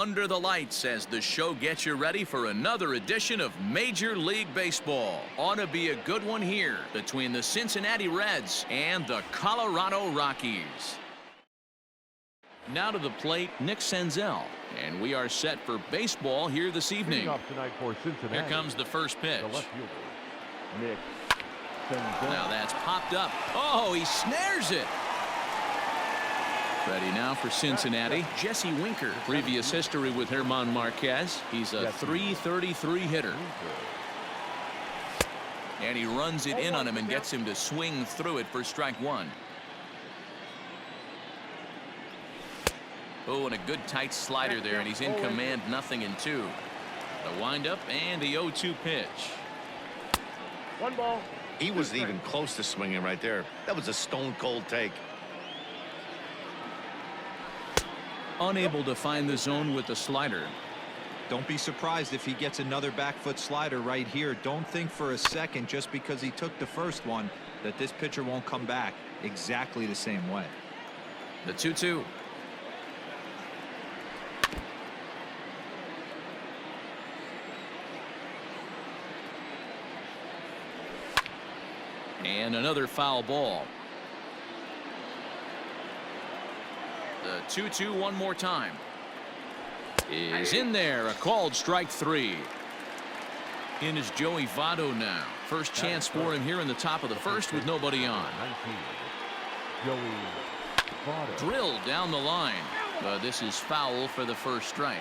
Under the lights as the show gets you ready for another edition of Major League Baseball. Ought to be a good one here between the Cincinnati Reds and the Colorado Rockies. Now to the plate, Nick Senzel. And we are set for baseball here this evening. Here comes the first pitch. Nick Senzel. Now that's popped up. Oh, he snares it. Ready now for Cincinnati, Jesse Winker. Previous history with German Marquez. He's a .333 hitter. And he runs it in on him and gets him to swing through it for strike one. Oh, and a good tight slider there, and he's in command, 0-2. The windup and the 0-2 pitch. 1 ball. He wasn't even close to swinging right there. That was a stone cold take. Unable to find the zone with the slider. Don't be surprised if he gets another back foot slider right here. Don't think for a second, just because he took the first one, that this pitcher won't come back exactly the same way. The 2-2. And another foul ball. The 2-2 one more time. Is in there. A called strike three. In is Joey Votto now. First chance for him here in the top of the first with nobody on. Drilled down the line. But this is foul for the first strike.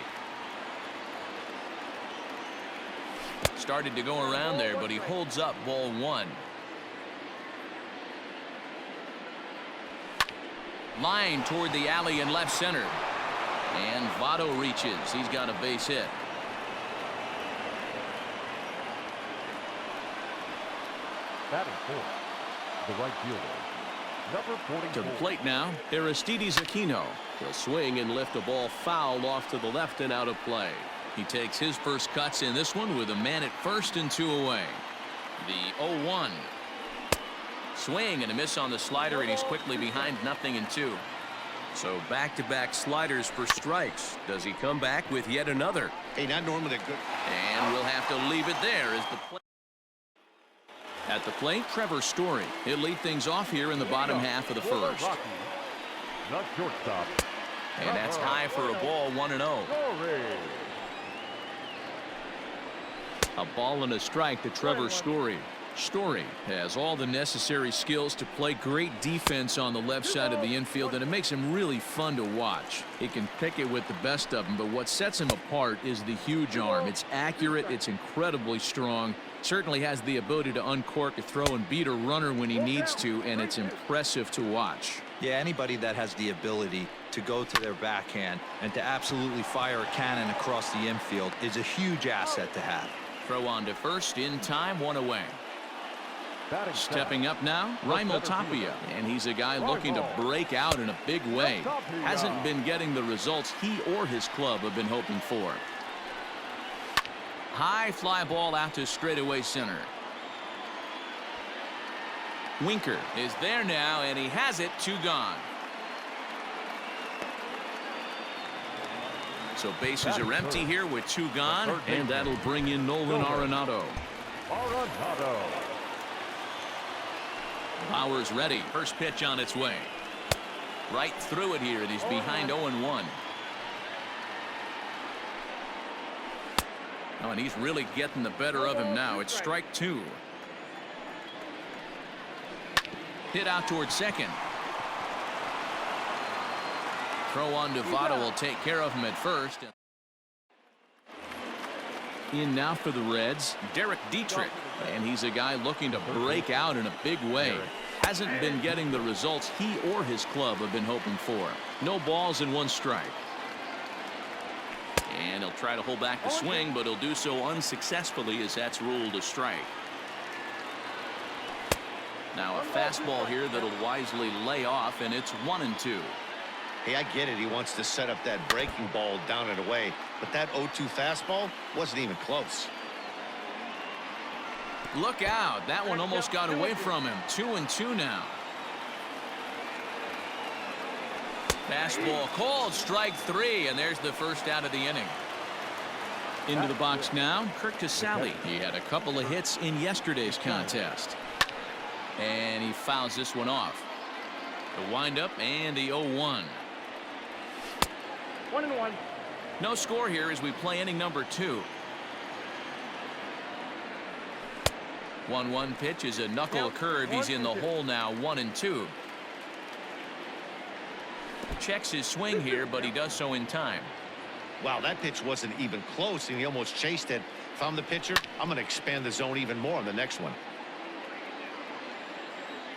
Started to go around there, but he holds up ball one. Line toward the alley in left center. And Votto reaches. He's got a base hit. Batting fourth, the right fielder, number 44. To the plate now, Aristides Aquino. He'll swing and lift a ball foul off to the left and out of play. He takes his first cuts in this one with a man at first and 2 away. The 0-1. Swing and a miss on the slider, and he's quickly behind 0-2. So back-to-back sliders for strikes. Does he come back with yet another? Hey, not normally a good. And we'll have to leave it there as the play. At the plate, Trevor Story. He'll lead things off here in the bottom half of the first. Not shortstop. And that's high for a ball, 1-0. A ball and a strike to Trevor Story. Story has all the necessary skills to play great defense on the left side of the infield, and it makes him really fun to watch. He can pick it with the best of them, but what sets him apart is the huge arm. It's accurate, it's incredibly strong, certainly has the ability to uncork a throw and beat a runner when he needs to, and it's impressive to watch. Yeah, anybody that has the ability to go to their backhand and to absolutely fire a cannon across the infield is a huge asset to have. Throw on to first in time, 1 away. Stepping up now, Raimel Tapia, and he's a guy looking to break out in a big way. Hasn't been getting the results he or his club have been hoping for. High fly ball out to straightaway center. Winker is there now, and he has it, 2 gone. So bases are empty here with 2 gone, and that'll bring in Nolan Arenado. Bauer's ready. First pitch on its way. Right through it here, and he's behind 0-1. Oh, and he's really getting the better of him now. It's strike 2. Hit out towards second. Throw on to Votto will take care of him at first. In now for the Reds, Derek Dietrich, and he's a guy looking to break out in a big way. Hasn't been getting the results he or his club have been hoping for. No balls and 1 strike. And he'll try to hold back the swing, but he'll do so unsuccessfully as that's ruled a strike. Now a fastball here that'll wisely lay off, and it's 1-2. Hey, I get it. He wants to set up that breaking ball down and away, but that 0-2 fastball wasn't even close. Look out. That one almost got away from him. 2-2 now. Fastball called, strike 3, and there's the first out of the inning. Into the box now, Kirk Casale. He had a couple of hits in yesterday's contest. And he fouls this one off. The windup and the 0-1. 1-1. No score here as we play inning number 2. 1-1 pitch is a knuckle curve. He's in the hole now, 1-2. Checks his swing here, but he does so in time. Wow, that pitch wasn't even close, and he almost chased it. If I'm the pitcher, I'm going to expand the zone even more on the next one.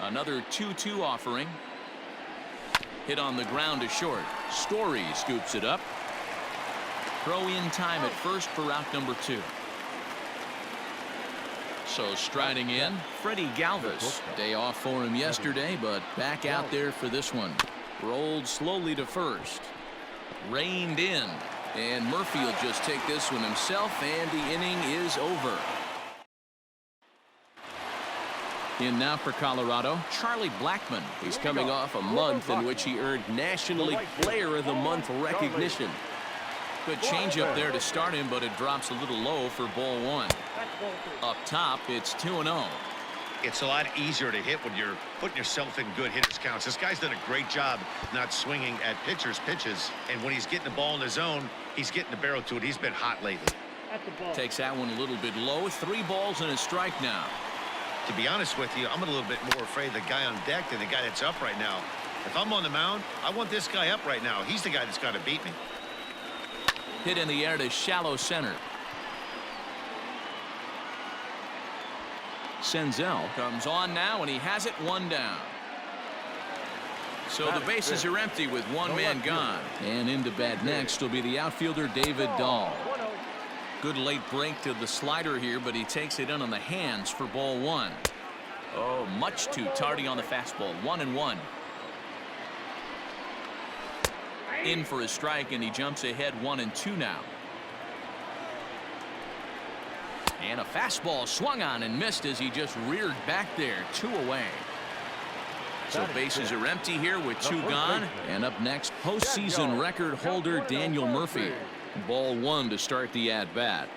Another 2-2 offering. Hit on the ground to short. Story scoops it up. Throw in time at first for out number 2. So striding in, Freddie Galvis. Day off for him yesterday, but back out there for this one. Rolled slowly to first. Reined in. And Murphy will just take this one himself, and the inning is over. In now for Colorado, Charlie Blackmon. He's coming off a month in which he earned National League Player of the Month recognition. Good changeup there to start him, but it drops a little low for ball 1. Up top, it's 2-0. It's a lot easier to hit when you're putting yourself in good hitters counts. This guy's done a great job not swinging at pitchers' pitches, and when he's getting the ball in the zone, he's getting the barrel to it. He's been hot lately. Takes that one a little bit low. 3 balls and a strike now. To be honest with you, I'm a little bit more afraid of the guy on deck than the guy that's up right now. If I'm on the mound, I want this guy up right now. He's the guy that's got to beat me. Hit in the air to shallow center. Senzel comes on now, and he has it 1 down. So the bases are empty with 1 man gone. And into bat next will be the outfielder David Dahl. Good late break to the slider here, but he takes it in on the hands for ball 1. Oh, much too tardy on the fastball. 1-1. In for a strike, and he jumps ahead 1-2 now. And a fastball swung on and missed as he just reared back there. 2 away. So bases are empty here with 2 gone. And up next, postseason record holder Daniel Murphy. Ball 1 to start the at-bat.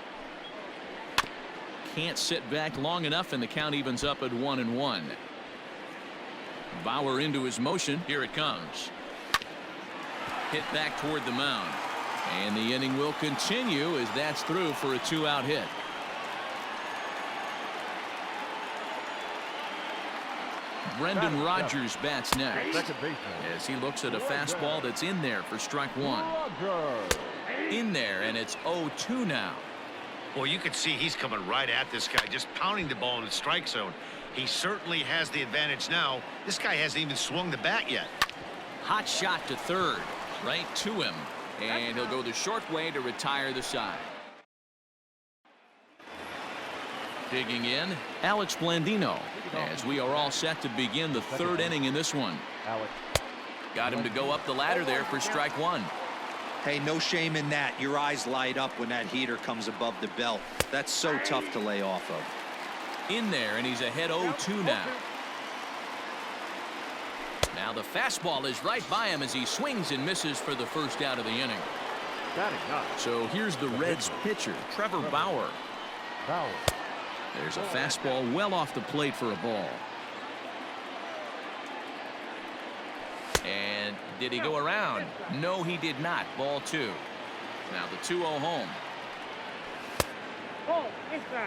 Can't sit back long enough, and the count evens up at 1-1. Bauer into his motion. Here it comes. Hit back toward the mound. And the inning will continue as that's through for a 2-out hit. Brendan Rodgers bats next as he looks at a fastball that's in there for strike 1. In there, and it's 0-2 now. Well, you can see he's coming right at this guy, just pounding the ball in the strike zone. He certainly has the advantage now. This guy hasn't even swung the bat yet. Hot shot to third, right to him, and he'll go the short way to retire the side. Digging in, Alex Blandino, as we are all set to begin the 3rd inning in this one. Got him to go up the ladder there for strike 1. Hey, no shame in that. Your eyes light up when that heater comes above the belt. That's so tough to lay off of. In there, and he's ahead 0-2 now. Now the fastball is right by him as he swings and misses for the first out of the inning. So here's the Reds pitcher, Trevor Bauer. There's a fastball well off the plate for a ball. And did he go around? No, he did not. Ball 2. Now the 2-0 home.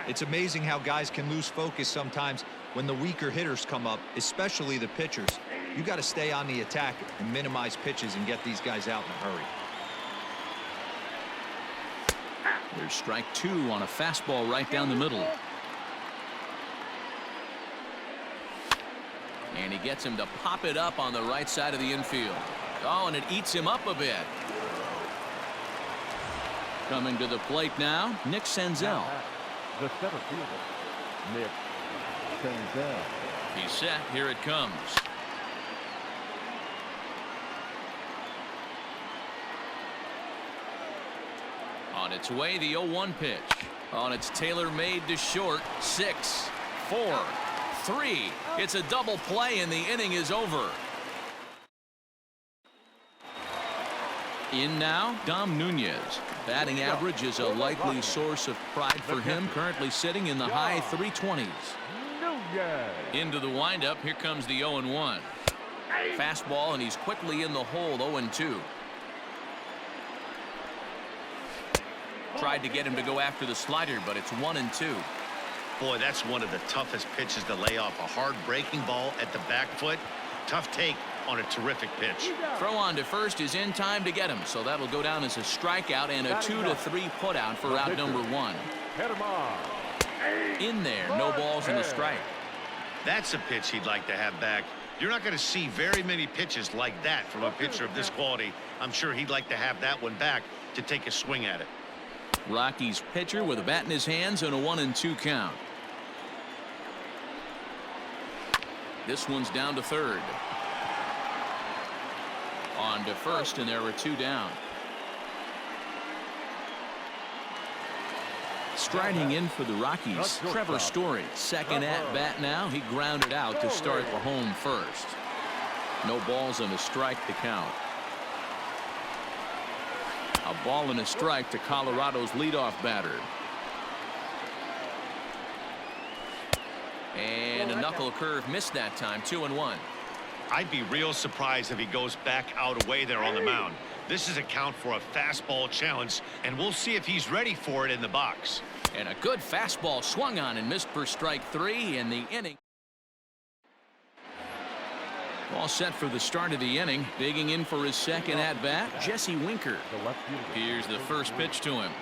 It's amazing how guys can lose focus sometimes when the weaker hitters come up, especially the pitchers. You got to stay on the attack and minimize pitches and get these guys out in a hurry. There's strike 2 on a fastball right down the middle. And he gets him to pop it up on the right side of the infield. Oh, and it eats him up a bit. Coming to the plate now, Nick Senzel. The center fielder, Nick Senzel. He's set. Here it comes. On its way, the 0-1 pitch. On its tailor-made to short. 6, 4, 3. It's a double play, and the inning is over. In now, Dom Nunez. Batting average is a likely source of pride for him, currently sitting in the high 320s. Into the windup, here comes the 0-1. Fastball, and he's quickly in the hole, 0-2. Tried to get him to go after the slider, but it's 1-2. Boy, that's one of the toughest pitches to lay off. A hard breaking ball at the back foot. Tough take on a terrific pitch. Throw on to first is in time to get him, so that'll go down as a strikeout and a 2-3 putout for out number 1. In there, no balls in the strike. That's a pitch he'd like to have back. You're not going to see very many pitches like that from a pitcher of this quality. I'm sure he'd like to have that one back to take a swing at it. Rockies pitcher with a bat in his hands and a 1-2 count. This one's down to third. On to first, and there were 2 down. Striding in for the Rockies, Trevor Story. Second at bat now. He grounded out to start the home first. No balls and a strike to count. A ball and a strike to Colorado's leadoff batter. And a knuckle curve missed that time, 2-1. I'd be real surprised if he goes back out away there on the mound. This is a count for a fastball challenge, and we'll see if he's ready for it in the box. And a good fastball swung on and missed for strike 3 in the inning. All set for the start of the inning. Digging in for his second at bat, Jesse Winker. Here's the first pitch to him.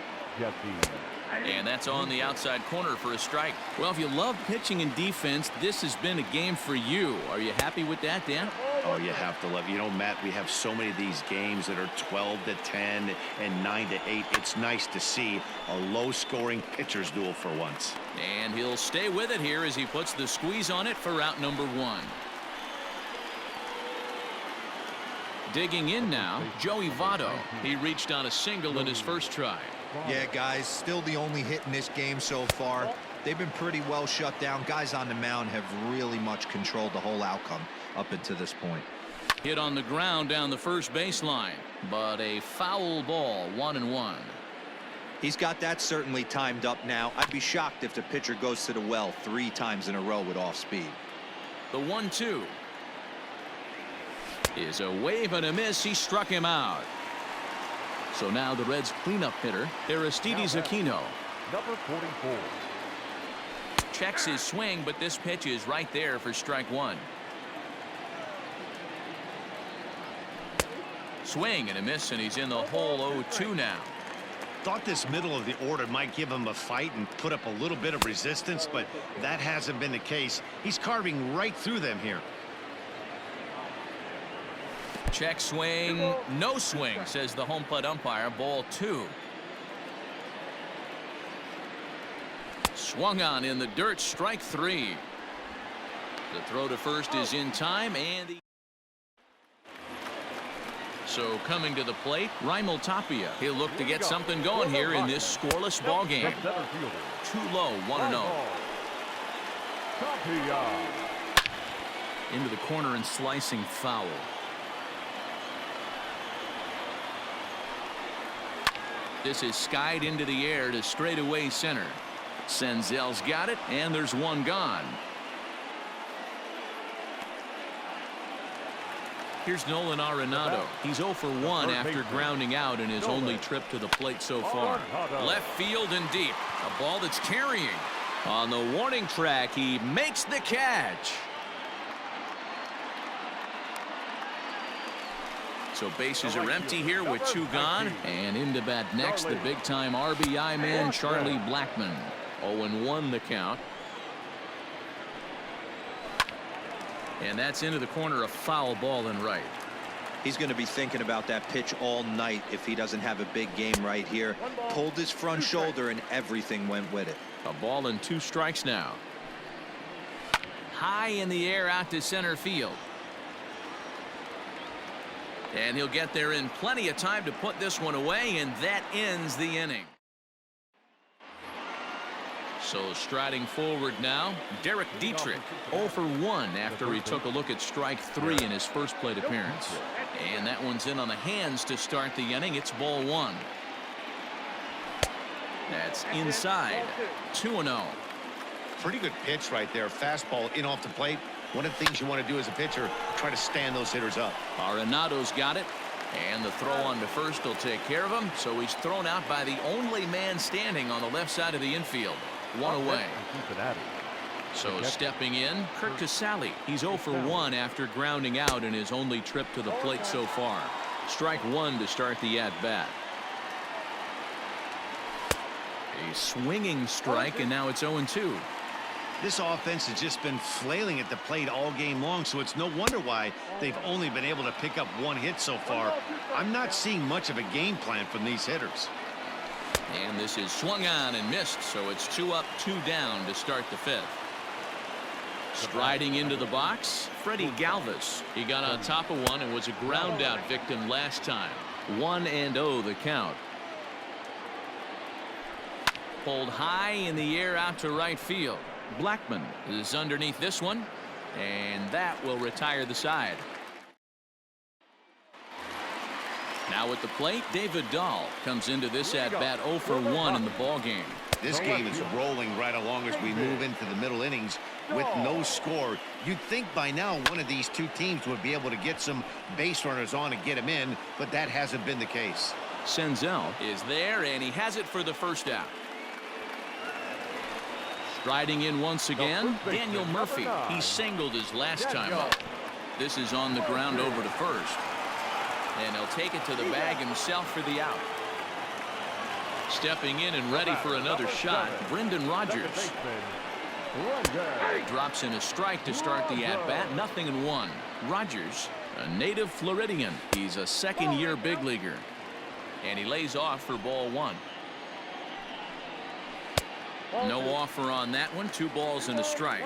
And that's on the outside corner for a strike. Well, if you love pitching and defense, this has been a game for you. Are you happy with that, Dan? Oh, you have to love. You know, Matt, we have so many of these games that are 12-10 and 9-8. It's nice to see a low-scoring pitcher's duel for once. And he'll stay with it here as he puts the squeeze on it for out number 1. Digging in now, Joey Votto. He reached on a single in his first try. Yeah, guys, still the only hit in this game so far. They've been pretty well shut down. Guys on the mound have really much controlled the whole outcome up until this point. Hit on the ground down the first baseline, but a foul ball, 1-1. He's got that certainly timed up now. I'd be shocked if the pitcher goes to the well 3 times in a row with off speed. The 1-2 is a wave and a miss. He struck him out. So now the Reds cleanup hitter, Aristides Aquino. Number 44. Checks his swing, but this pitch is right there for strike 1. Swing and a miss, and he's in the hole 0-2 now. Thought this middle of the order might give him a fight and put up a little bit of resistance, but that hasn't been the case. He's carving right through them here. Check swing, no swing, says the home plate umpire. Ball 2. Swung on in the dirt, strike 3. The throw to first is in time, and so coming to the plate, Raimel Tapia. He'll look to get something going here in this scoreless ball game. Too low, 1-0. Into the corner and slicing foul. This is skied into the air to straightaway center. Senzel's got it, and there's one gone. Here's Nolan Arenado. He's 0 for 1 after grounding out in his only trip to the plate so far. Left field and deep. A ball that's carrying. On the warning track, he makes the catch. So bases are empty here with 2 gone. And into bat next, the big-time RBI man, Charlie Blackmon. 0-1 the count. And that's into the corner, a foul ball in right. He's going to be thinking about that pitch all night if he doesn't have a big game right here. Pulled his front shoulder and everything went with it. A ball and 2 strikes now. High in the air out to center field. And he'll get there in plenty of time to put this one away, and that ends the inning. So striding forward now, Derek Dietrich, 0 for 1 after he took a look at strike 3 in his first plate appearance. And that one's in on the hands to start the inning. It's ball one. That's inside. 2-0. Pretty good pitch right there. Fastball in off the plate. One of the things you want to do as a pitcher, try to stand those hitters up. Arenado's got it. And the throw on to first will take care of him. So he's thrown out by the only man standing on the left side of the infield. One away. So stepping in, Kurt Casale. He's 0 for 1 after grounding out in his only trip to the plate so far. Strike one to start the at-bat. A swinging strike, and now it's 0-2. This offense has just been flailing at the plate all game long, so it's no wonder why they've only been able to pick up one hit so far. I'm not seeing much of a game plan from these hitters. And this is swung on and missed, so it's 2 up, 2 down to start the fifth. Striding into the box, Freddie Galvis. He got on top of one and was a ground out victim last time. 1-0 the count. Pulled high in the air out to right field. Blackman is underneath this one, and that will retire the side. Now at the plate, David Dahl comes into this at-bat 0 for 1 in the ball game. This game is rolling right along as we move into the middle innings with no score. You'd think by now one of these two teams would be able to get some base runners on and get them in, but that hasn't been the case. Senzel is there, and he has it for the first out. Striding in once again, Daniel Murphy. He singled his last time up. This is on the ground over to first. And he'll take it to the bag himself for the out. Stepping in and ready for another shot, Brendan Rodgers. Drops in a strike to start the at-bat. 0-1. Rodgers, a native Floridian. He's a second-year big leaguer. And he lays off for ball one. No offer on that one. 2 balls and a strike.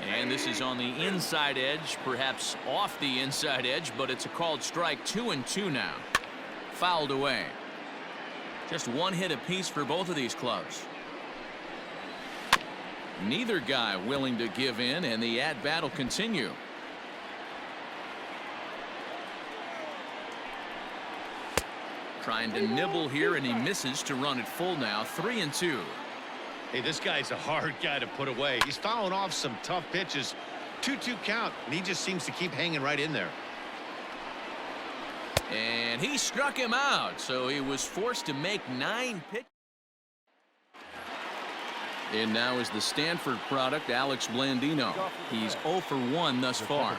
And this is on the inside edge, perhaps off the inside edge, but it's a called strike. 2-2 now. Fouled away. Just 1 hit apiece for both of these clubs. Neither guy willing to give in, and the at-bat will continue. Trying to nibble here, and he misses to run it full now. 3-2. Hey, this guy's a hard guy to put away. He's fouling off some tough pitches. 2-2 count, and he just seems to keep hanging right in there. And he struck him out, so he was forced to make 9 pitches. And now is the Stanford product, Alex Blandino. He's 0 for 1 thus far.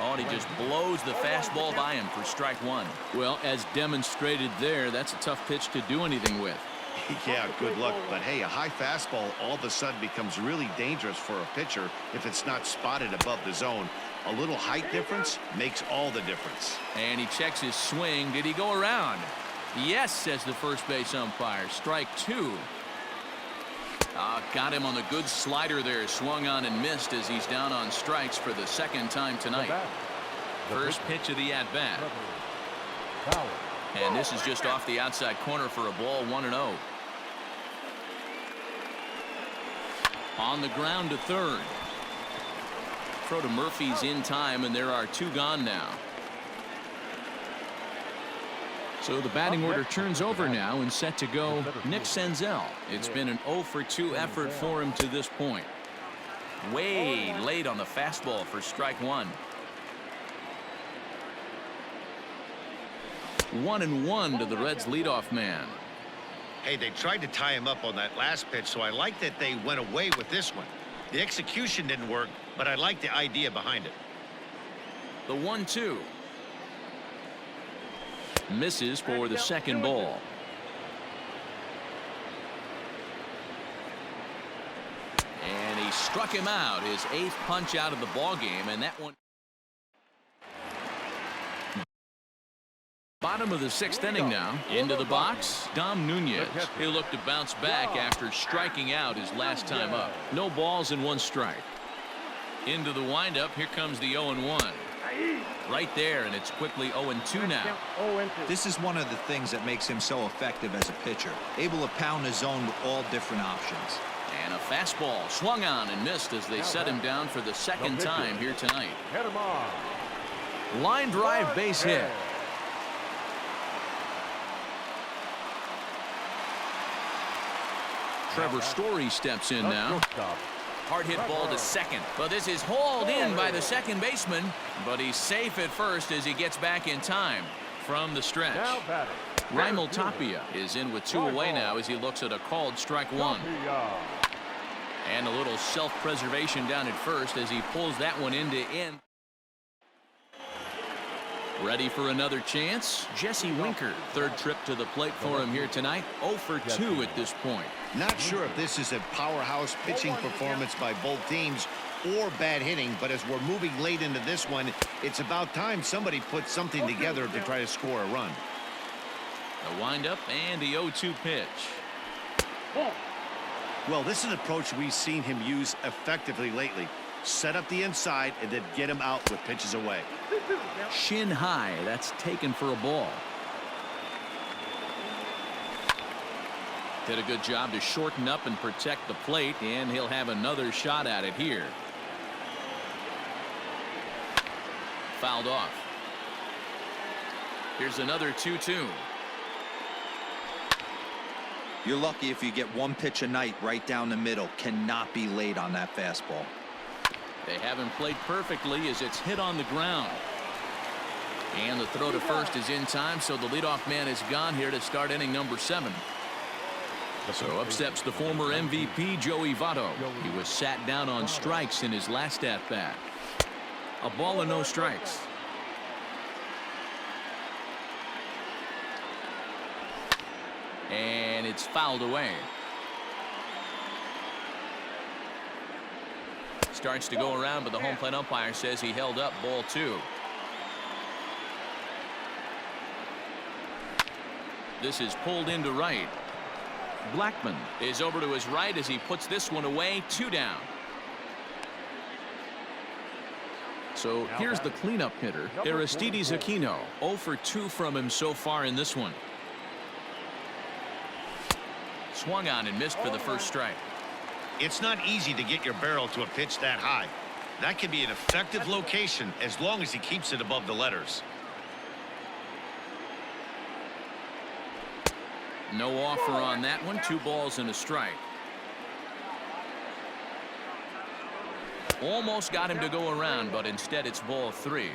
Oh, and he just blows the fastball by him for strike one. Well, as demonstrated there, that's a tough pitch to do anything with. Yeah, good luck. But hey, a high fastball all of a sudden becomes really dangerous for a pitcher if it's not spotted above the zone. A little height difference makes all the difference. And he checks his swing. Did he go around? Yes, says the first base umpire. Strike 2. Got him on the good slider there. Swung on and missed as he's down on strikes for the second time tonight. First pitch of the at-bat. And this is just off the outside corner for a ball. 1-0. On the ground to third. Throw to Murphy's in time, and there are 2 gone now. So the batting order turns over now and set to go Nick Senzel. It's been an 0 for 2 effort for him to this point. Way late on the fastball for strike one. 1-1 to the Reds leadoff man. Hey, they tried to tie him up on that last pitch, so I like that they went away with this one. The execution didn't work, but I like the idea behind it. The 1-2. Misses for the second ball. And he struck him out, his 8th punch out of the ball game, and that one. Bottom of the 6th inning now. Into the box, Dom Nunez. He'll look to bounce back after striking out his last time up. No balls and 1 strike. Into the windup. Here comes the 0-1. Right there, and it's quickly 0-2 now. This is one of the things that makes him so effective as a pitcher. Able to pound the zone with all different options. And A fastball swung on and missed as they set him down for the second time here tonight. Hit him on. Line drive base hit. Trevor Story steps in now. Hard hit ball to second, but this is hauled in by the second baseman, but he's safe at first as he gets back in time from the stretch. Raimel Tapia is in with 2 away now as he looks at a called strike 1. And a little self-preservation down at first as he pulls that one into in. Ready for another chance? Jesse Winker, third trip to the plate for him here tonight. 0 for 2 at this point. Not sure if this is a powerhouse pitching performance by both teams or bad hitting, but as we're moving late into this one, it's about time somebody puts something together to try to score a run. The windup and the 0-2 pitch. Well, this is an approach we've seen him use effectively lately. Set up the inside and then get him out with pitches away. Shin high, that's taken for a ball. Did a good job to shorten up and protect the plate, and he'll have another shot at it here. Fouled off. Here's another 2-2. You're lucky if you get one pitch a night right down the middle. Cannot be late on that fastball. They haven't played perfectly as it's hit on the ground. And the throw to first is in time, so the leadoff man is gone here to start inning number 7. So up steps the former MVP Joey Votto. He was sat down on strikes in his last at-bat. A ball and no strikes. And it's fouled away. Starts to go around, but the home plate umpire says he held up ball 2. This is pulled into right. Blackman is over to his right as he puts this one away. 2 down. So here's the cleanup hitter, Aristides Aquino. 0 for 2 from him so far in this one. Swung on and missed for the first strike. It's not easy to get your barrel to a pitch that high. That can be an effective location as long as he keeps it above the letters. No offer on that one. 2 balls and a strike. Almost got him to go around, but instead it's ball 3.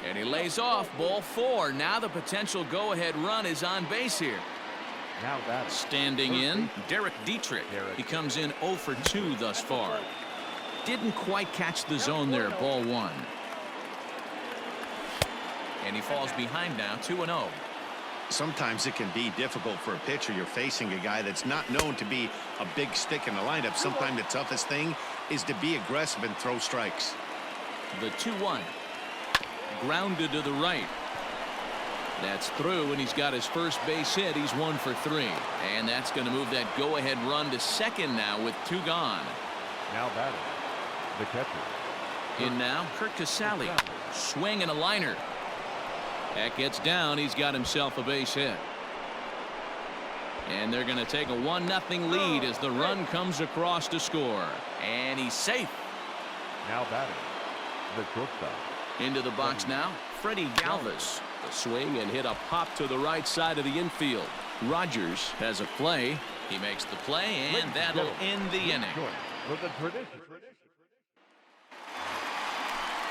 And he lays off ball 4. Now the potential go-ahead run is on base here. Now that standing in, Derek Dietrich. He comes in 0 for 2 thus far. Didn't quite catch the zone there. Ball 1. And he falls behind now. 2-0. Sometimes it can be difficult for a pitcher. You're facing a guy that's not known to be a big stick in the lineup. Sometimes the toughest thing is to be aggressive and throw strikes. The 2-1. Grounded to the right. That's through, and he's got his first base hit. He's 1 for 3. And that's going to move that go-ahead run to second now with 2 gone. Now batting, the catcher. In now, Kurt Casale. Swing and a liner. That gets down. He's got himself a base hit. And they're going to take a 1-0 lead as the run comes across to score. And he's safe. Now batting, the shortstop. Into the box now, Freddie Galvis. A swing and hit a pop to the right side of the infield. Rogers has a play. He makes the play, and that'll end the inning.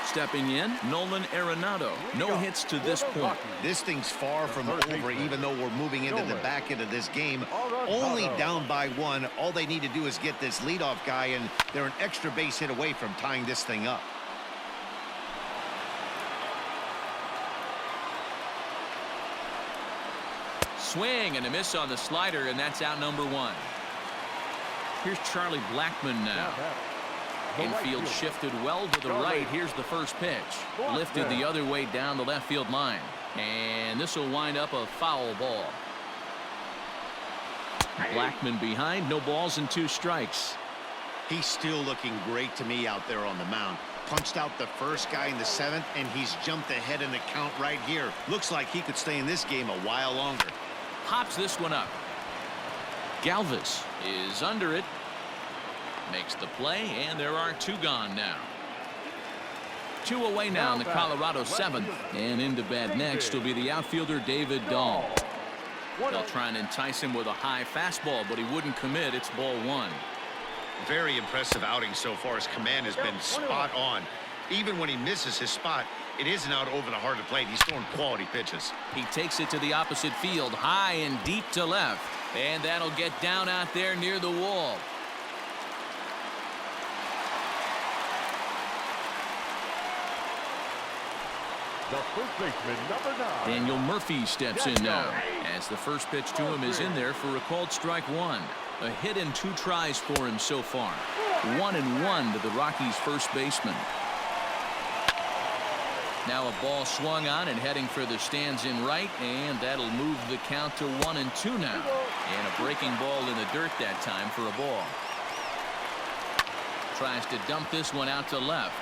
Stepping in, Nolan Arenado. No hits to this point. This thing's far from over, even though we're moving into the back end of this game. Only down by 1. All they need to do is get this leadoff guy, and they're an extra base hit away from tying this thing up. Swing and a miss on the slider, and that's out number 1. Here's Charlie Blackman now. Infield shifted well to the right. Here's the first pitch. Lifted the other way down the left field line. And this will wind up a foul ball. Blackman behind. No balls and 2 strikes. He's still looking great to me out there on the mound. Punched out the first guy in the 7th, and he's jumped ahead in the count right here. Looks like he could stay in this game a while longer. Pops this one up. Galvis is under it. Makes the play, and there are 2 gone now. 2 away now in the Colorado 7th. And into bat next will be the outfielder David Dahl. They'll try and entice him with a high fastball, but he wouldn't commit. It's ball 1. Very impressive outing so far. His command has been spot on. Even when he misses his spot, it isn't out over the heart of the plate. He's throwing quality pitches. He takes it to the opposite field, high and deep to left. And that'll get down out there near the wall. The first baseman, number 9. Daniel Murphy steps in now, as the first pitch to him is in there for a called strike 1. A hit and 2 tries for him so far. 1-1 to the Rockies' first baseman. Now a ball swung on and heading for the stands in right, and that'll move the count to 1-2 now. And a breaking ball in the dirt that time for a ball. Tries to dump this one out to left.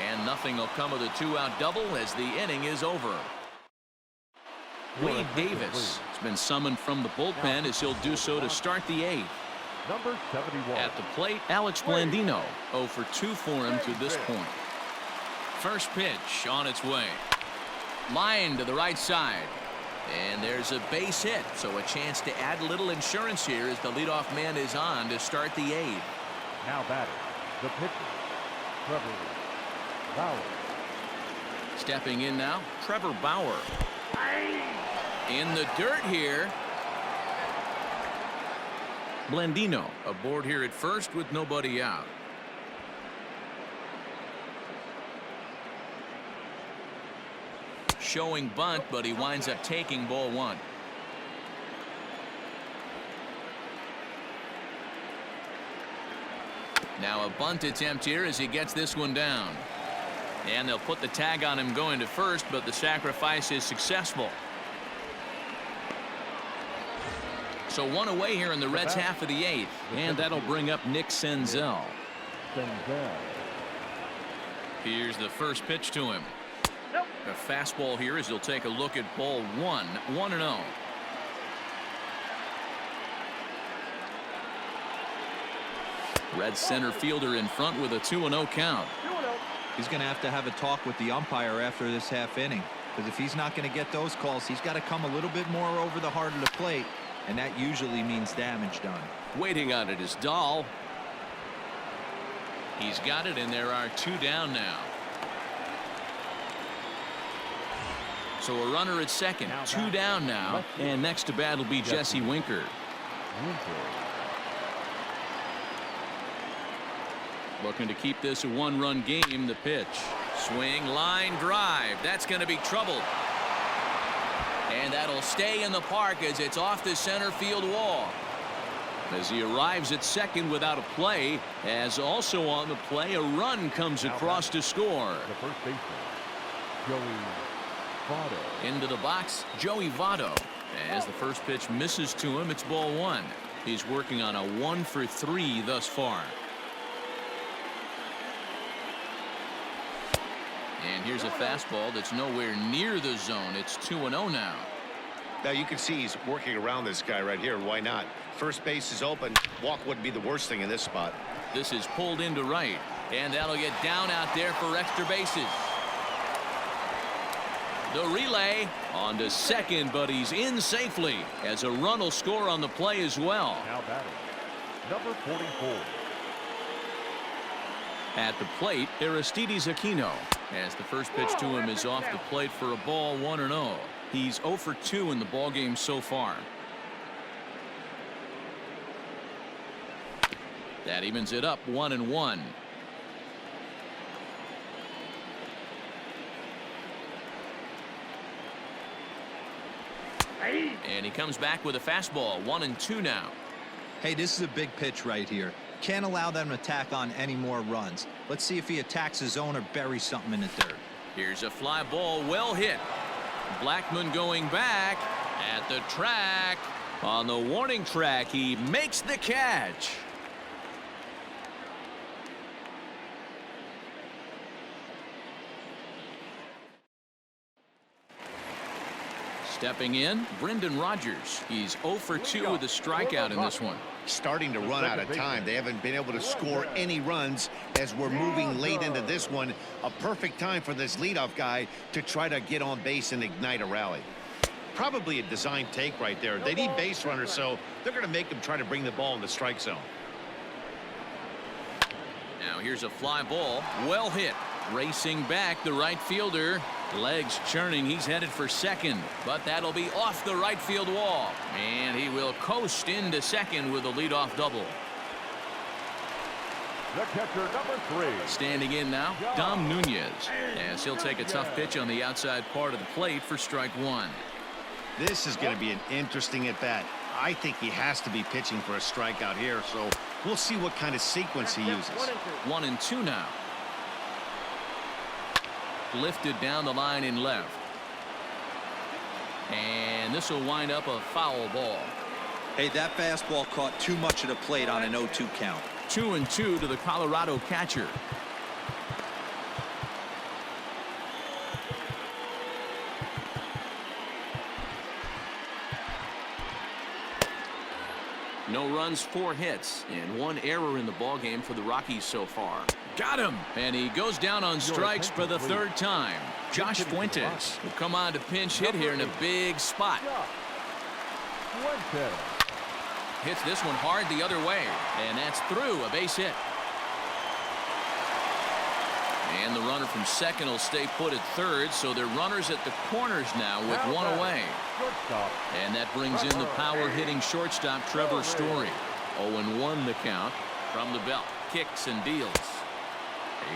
And nothing will come of the 2-out double as the inning is over. Wade Davis has been summoned from the bullpen as he'll do so to start the 8th. Number 71. At the plate, Alex Blandino. 0 for 2 for him to this point. First pitch on its way. Line to the right side. And there's a base hit, so a chance to add a little insurance here as the leadoff man is on to start the 8th. Now batting, the pitcher, Trevor Bauer. Stepping in now, Trevor Bauer. In the dirt here. Blandino aboard here at first with nobody out. Showing bunt, but he winds up taking ball 1. Now a bunt attempt here as he gets this one down. And they'll put the tag on him going to first, but the sacrifice is successful. So 1 away here in the Reds' half of the 8th. And that'll bring up Nick Senzel. Here's the first pitch to him. A fastball here as he'll take a look at ball 1. 1-0. Red center fielder in front with a 2-0 count. He's going to have a talk with the umpire after this half inning, because if he's not going to get those calls, he's got to come a little bit more over the heart of the plate, and that usually means damage done. Waiting on it is Dahl. He's got it, and there are 2 down now. So a runner at second, 2 down now, and next to bat will be Jesse Winker. Looking to keep this a 1-run game. The pitch. Swing, line drive. That's going to be trouble. And that'll stay in the park as it's off the center field wall. As he arrives at second without a play, as also on the play, a run comes across to score. The first baseman, Joey Votto. Into the box, Joey Votto. As the first pitch misses to him, it's ball 1. He's working on a 1 for 3 thus far. And here's a fastball that's nowhere near the zone. It's 2-0 now. Now you can see he's working around this guy right here. Why not? First base is open. Walk wouldn't be the worst thing in this spot. This is pulled into right. And that'll get down out there for extra bases. The relay on to second, but he's in safely as a run will score on the play as well. Now batting, number 44. At the plate, Aristides Aquino. As the first pitch to him is off the plate for a ball, 1-0. He's 0 for 2 in the ballgame so far. That evens it up, 1-1. And he comes back with a fastball, 1-2 now. Hey, this is a big pitch right here. Can't allow them to tack on any more runs. Let's see if he attacks his zone or buries something in the dirt. Here's a fly ball, well hit. Blackman going back at the track. On the warning track, he makes the catch. Stepping in, Brendan Rodgers. He's 0 for 2 with a strikeout in this one. Starting to run out of time. They haven't been able to score any runs as we're moving late into this one. A perfect time for this leadoff guy to try to get on base and ignite a rally. Probably a design take right there. They need base runners, so they're going to make them try to bring the ball in the strike zone. Now here's a fly ball. Well hit. Racing back, the right fielder. Legs churning. He's headed for second, but that'll be off the right field wall. And he will coast into second with a leadoff double. The catcher, number 3. Standing in now, Dom Nunez, as he'll take a tough pitch on the outside part of the plate for strike 1. This is going to be an interesting at-bat. I think he has to be pitching for a strikeout here, so we'll see what kind of sequence he uses. 1 and 2 now. Lifted down the line in left. And this will wind up a foul ball. Hey, that fastball caught too much of the plate on an 0-2 count. 2 and 2 to the Colorado catcher. No runs, 4 hits, and 1 error in the ballgame for the Rockies so far. Got him! And he goes down on strikes for the 3rd time. Josh Fuentes will come on to pinch hit here in a big spot. Hits this one hard the other way, and that's through, a base hit. And the runner from second will stay put at third, so they're runners at the corners now with 1 away. And that brings in the power-hitting shortstop Trevor Story. 0-1 the count from the belt. Kicks and deals.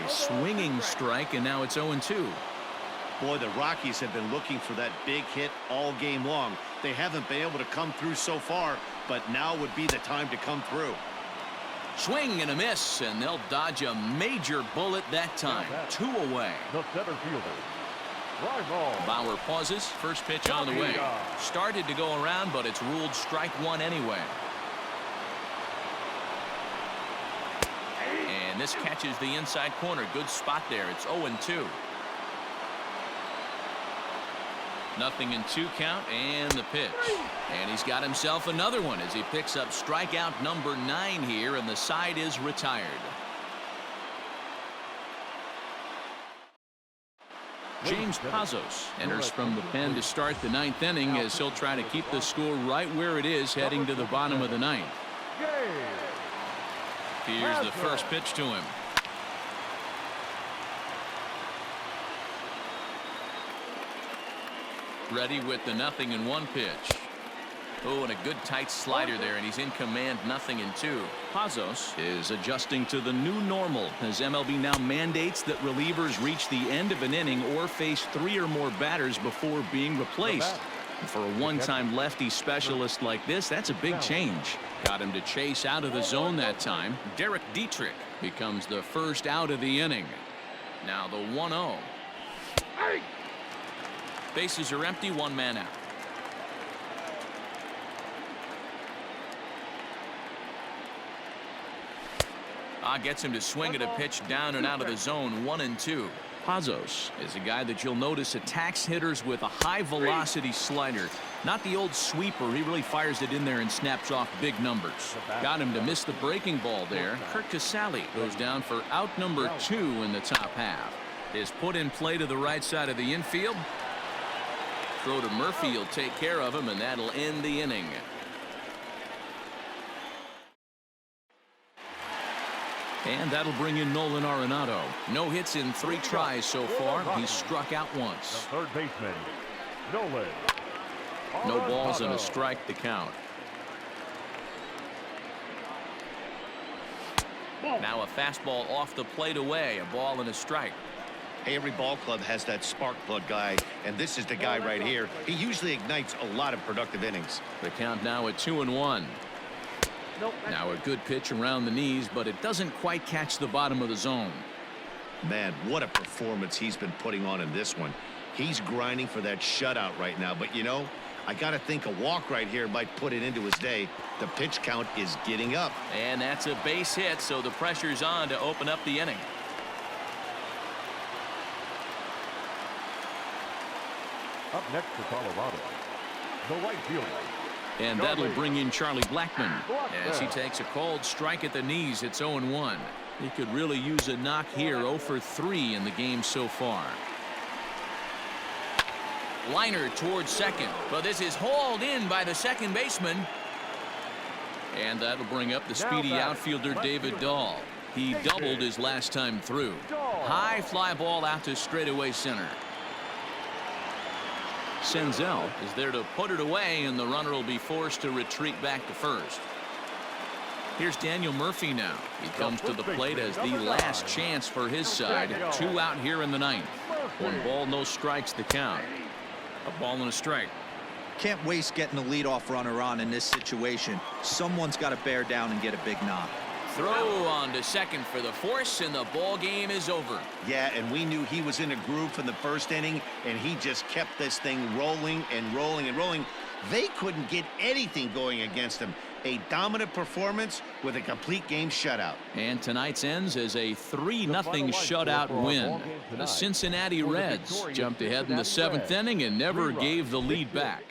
A swinging strike, and now it's 0-2. Boy, the Rockies have been looking for that big hit all game long. They haven't been able to come through so far, but now would be the time to come through. Swing and a miss, and they'll dodge a major bullet that time. 2 away. The center fielder, Rival. Bauer pauses. First pitch on the way. Started to go around, but it's ruled strike 1 anyway. And this catches the inside corner. Good spot there. It's 0-2. 0-2 count, and the pitch. And he's got himself another one as he picks up strikeout number 9 here, and the side is retired. James Pazos enters from the pen to start the 9th inning as he'll try to keep the score right where it is heading to the bottom of the 9th. Here's the first pitch to him. Ready with the 0-1 pitch. Oh, and a good tight slider there, and he's in command. 0-2. Pazos is adjusting to the new normal as MLB now mandates that relievers reach the end of an inning or face 3 or more batters before being replaced. And for a one-time lefty specialist like this, that's a big change. Got him to chase out of the zone that time. Derek Dietrich becomes the first out of the inning. Now the 1-0. Bases are empty, 1 man out. Gets him to swing at a pitch down and out of the zone. 1-2. Pazos is a guy that you'll notice attacks hitters with a high velocity slider. Not the old sweeper. He really fires it in there and snaps off big numbers. Got him to miss the breaking ball there. Kurt Casale goes down for out number 2 in the top half. Is put in play to the right side of the infield. Throw to Murphy will take care of him, and that'll end the inning. And that'll bring in Nolan Arenado. No hits in 3 tries so far. He's struck out once. The third baseman, Nolan. No balls and a strike to count. Now a fastball off the plate away. A ball and a strike. Hey, every ball club has that spark plug guy, and this is the guy right here. He usually ignites a lot of productive innings. The count now at 2-1. Now a good pitch around the knees, but it doesn't quite catch the bottom of the zone. Man, what a performance he's been putting on in this one. He's grinding for that shutout right now, but you know, I gotta think a walk right here might put it into his day. The pitch count is getting up. And that's a base hit, so the pressure's on to open up the inning. Up next for Colorado, The right fielder. And that'll bring in Charlie Blackmon as he takes a cold strike at the knees. It's 0-1. He could really use a knock here. 0 for 3 in the game so far. Liner towards second, but this is hauled in by the second baseman. And that'll bring up the speedy outfielder David Dahl. He doubled his last time through. High fly ball out to straightaway center. Senzel is there to put it away, and the runner will be forced to retreat back to first. Here's Daniel Murphy now. He comes to the plate as the last chance for his side. 2 out here in the 9th. 1 ball, no strikes the count. A ball and a strike. Can't waste getting the leadoff runner on in this situation. Someone's got to bear down and get a big knock. Throw on to second for the force, and the ball game is over. Yeah, and we knew he was in a groove from the first inning, and he just kept this thing rolling and rolling and rolling. They couldn't get anything going against him. A dominant performance with a complete game shutout. And tonight's ends as a 3-0 shutout win. The Cincinnati Reds jumped ahead in the 7th inning and never gave the lead back.